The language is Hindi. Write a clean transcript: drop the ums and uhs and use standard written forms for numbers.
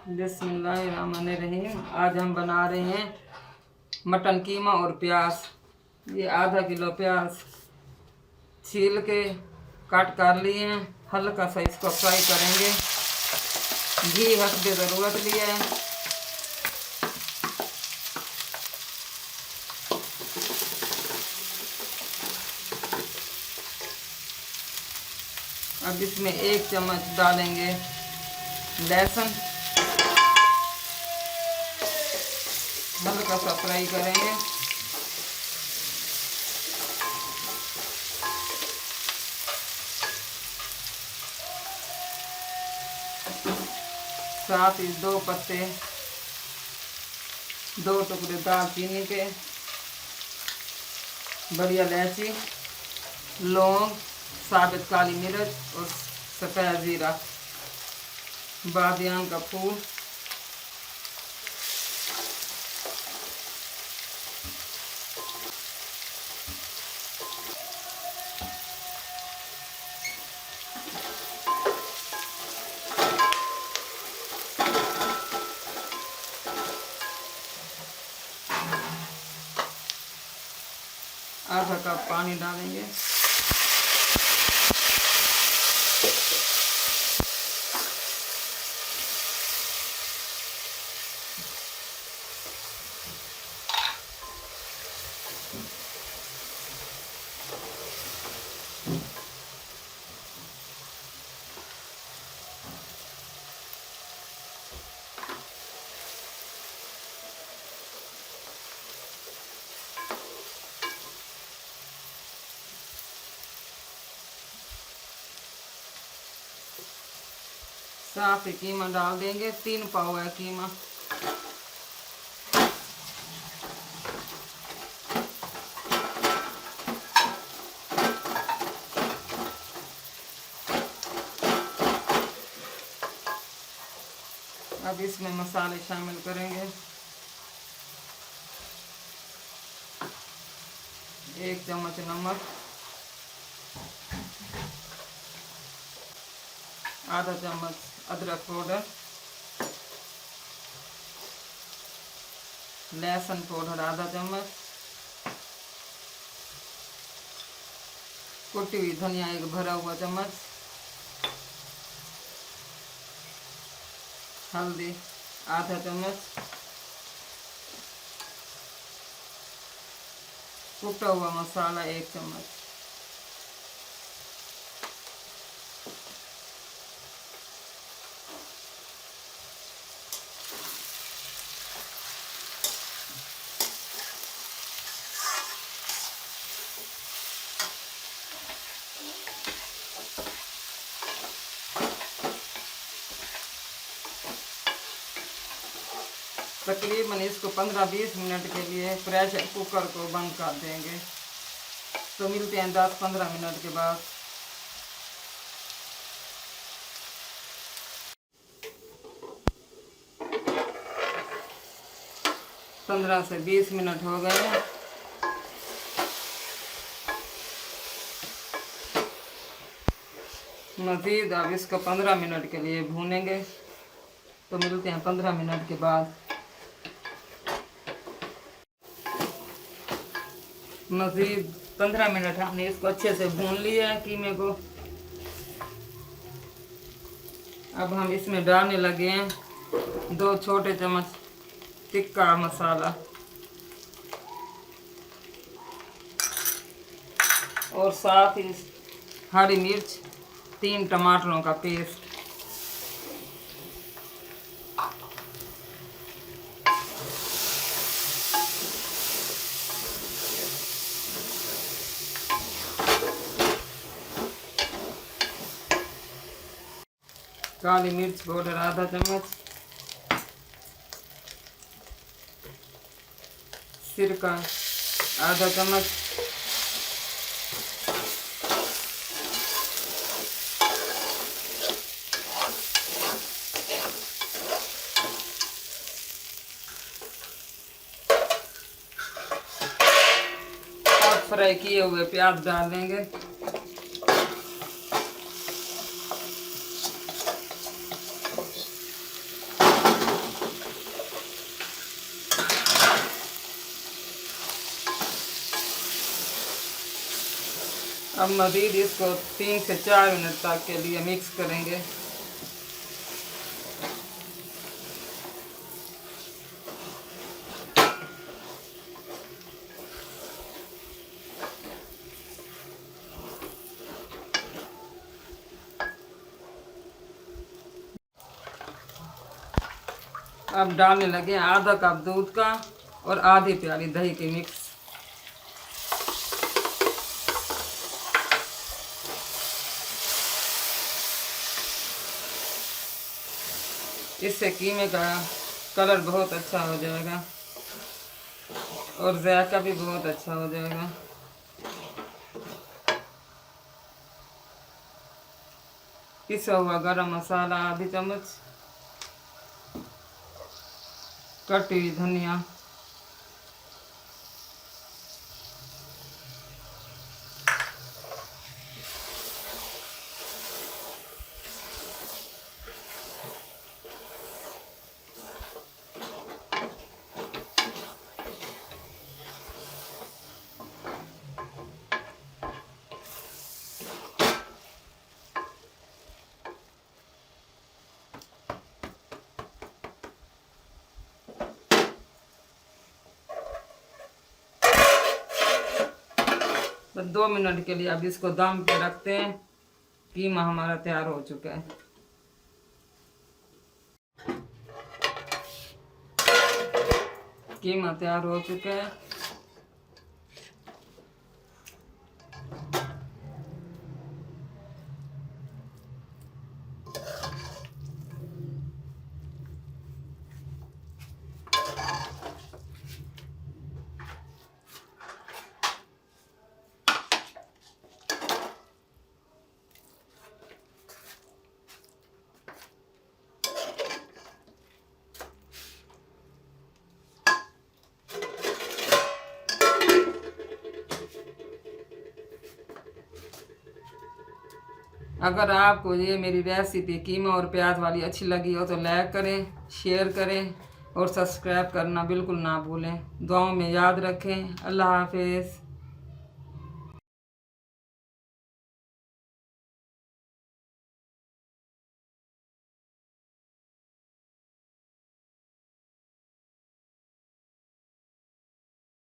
बिस्मिल्लाहिर्रहमानिर्रहीम। आज हम बना रहे हैं मटन कीमा और प्याज। ये आधा किलो प्याज छील के काट कर लिए हैं। हल्का सा इसको फ्राई करेंगे। घी हस्बे ज़रूरत लिया है। अब इसमें 1 चम्मच डालेंगे लहसुन, हल्का सा फ्राई करेंगे। साथ ही 2 पत्ते, 2 टुकड़े दालचीनी के, बढ़िया इलायची, लौंग, साबित काली मिर्च और सफ़ेद ज़ीरा, बादियान का फूल, आधा कप पानी डालेंगे। साथ ही कीमा डाल देंगे। 3 पाव है कीमा। अब इसमें मसाले शामिल करेंगे। 1 चम्मच नमक, आधा चम्मच अदरक पाउडर, लहसुन पाउडर आधा चम्मच, कुटी हुई धनिया 1 भरा हुआ चम्मच, हल्दी आधा चम्मच, कुटा हुआ मसाला 1 चम्मच। तकरीबन इसको 15-20 मिनट के लिए प्रेशर कुकर को बंद कर देंगे। तो मिलते हैं 10-15 मिनट के बाद। पंद्रह से 20 मिनट हो गए हैं। मज़ीद अब इसको 15 मिनट के लिए भूनेंगे। तो मिलते हैं 15 मिनट के बाद। मज़ीद 15 मिनट हमने इसको अच्छे से भून लिया है कीमे को। अब हम इसमें डालने लगे हैं 2 छोटे चम्मच तिक्का मसाला और साथ ही हरी मिर्च, 3 टमाटरों का पेस्ट। काली मिर्च पाउडर आधा चम्मच, सिरका आधा चम्मच, और फ्राई किए हुए प्याज डाल देंगे। अब मज़ीद इसको 3 से 4 मिनट तक के लिए मिक्स करेंगे। अब डालने लगे आधा कप दूध का और आधी प्याली दही की मिक्स। इससे कीमे का कलर बहुत अच्छा हो जाएगा और जायका भी बहुत अच्छा हो जाएगा। पिसा हुआ गरम मसाला आधी चम्मच, कटी हुई धनिया, बस 2 मिनट के लिए अब इसको दम पे रखते हैं। कीमा हमारा तैयार हो चुका है। कीमा तैयार हो चुका है। अगर आपको ये मेरी रेसिपी कीमा और प्याज वाली अच्छी लगी हो तो लाइक करें, शेयर करें और सब्सक्राइब करना बिल्कुल ना भूलें। दुआओं में याद रखें। अल्लाह हाफिज़।